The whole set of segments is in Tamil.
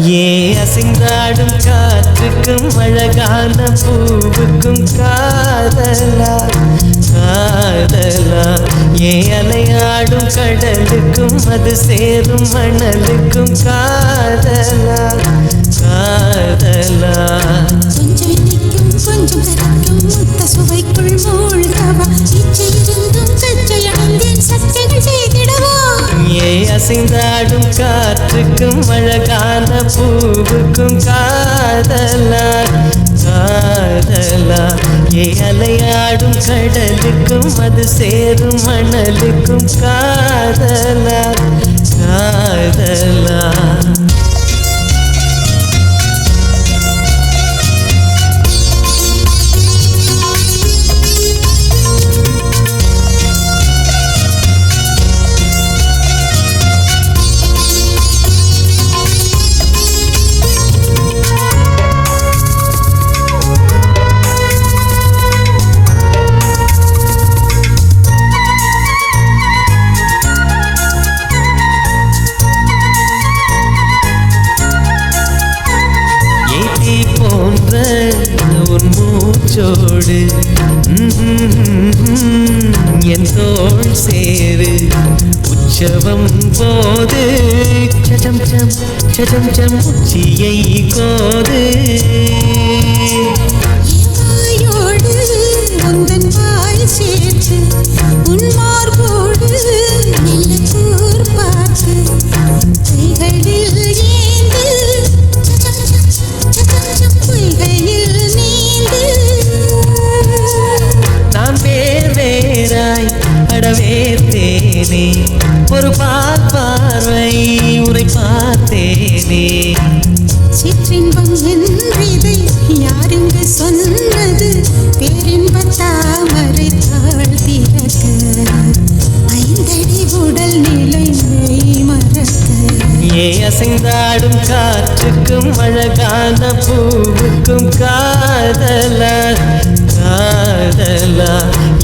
ஏ அசைந்தாடும் காற்றுக்கும் அழகான பூவுக்கும் காதலா காதலா ஏ அலையாடும் கடலுக்கும் அது சேரும் மணலுக்கும் காதலா காதலா கொஞ்சம் இனிக்கும் கொஞ்சம் கரைக்கும் முத்த சுவைக்குள் மூழ்கவா இச்சை இருந்தும் கச்சை அணிந்தேன் சட்டைகள் செய்திடவா ஏ அசைந்தாடும் காற்றுக்கும் அழகான பூவுக்கும் காதலா காதலா ஏ அலையாடும் கடலுக்கும் அது சேரும் மணலுக்கும் காதலா காதலா போன்ற உன் மூச்சோடு என் தோள் சேரு உற்சவம் போது சடம் சம் சடம் சம் உச்சியை கோது வாயோடு உந்தன் வாய் சேர்த்து உன் மார்போடு மெல்ல கூர் பார்த்து கைகளில் ஏந்து பொய்கையில் நீந்து நான் வேர் வேறாய் அடவேத்தேனே ஒரு பார்வை உரை பார்த்தேனே சிற்றின்பம் என்றதை யாருங்க சொன்னது பேரின்ப தாமரை தாழ்த்திறக்க ஐந்தடி உடல் நிலை மறக்க ஏ அசைந்தாடும் காற்றுக்கும் அழகான பூவுக்கும் காதலா காதலா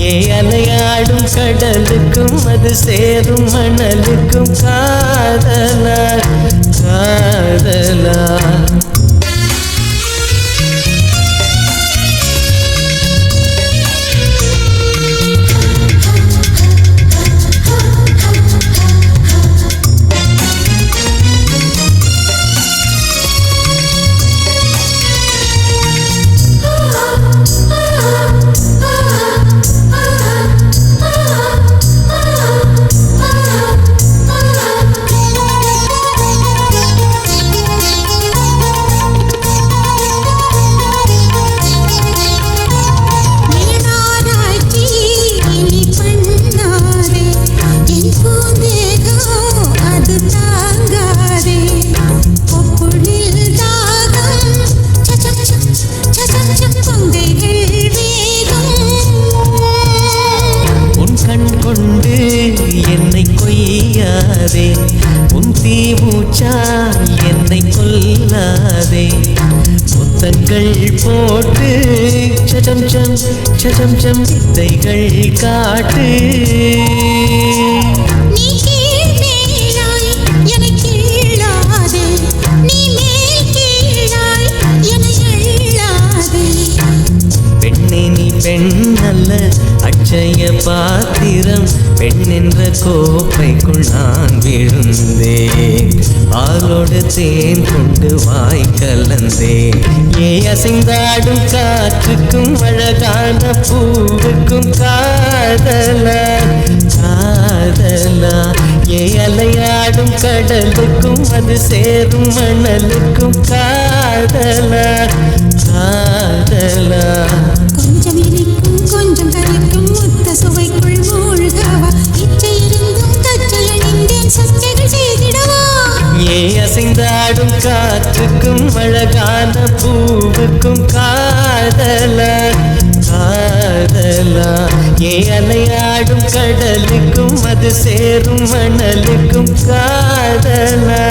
ஏ அலையாடும் கடலுக்கும் அது சேரும் மணலுக்கும் காதலா காதலா என்னை கொய்யாதே உன் தீமூச்சா என்னை கொல்லாதே முத்தங்கள் போட்டு சடம் சம் சடம் சம் வித்தைகள் காட்டு நீ கீழ் மேலாய் என்னை கீழாதே நீ மேல் கீழாய் என்னை அள்ளாதே பெண்ணே நீ பெண் அல்ல அட்சய பாத்திரம் பெண் என்ற கோப்பைக்குள் நான் விழுந்தேன் பாலோடு தேன் கொண்டு வாய் கலந்தேன் ஏ அசைந்தாடும் காற்றுக்கும் அழகான பூவுக்கும் காதலா காதலா ஏ அலையாடும் கடலுக்கும் அது சேரும் மணலுக்கும் காதலா காதலா கொஞ்சம் இனிக்கும் கொஞ்சம் கரைக்கும் முத்த சுவைக்குள் மூழ்கவா இச்சை இருந்தும் கச்சை அணிந்தேன் சட்டைகள் செய்திடவா ஏ அசைந்தாடும் காற்றுக்கும் அழகான பூவுக்கும் காதலா காதலா ஏ அலையாடும் கடலுக்கும் அது சேரும் மணலுக்கும் காதலா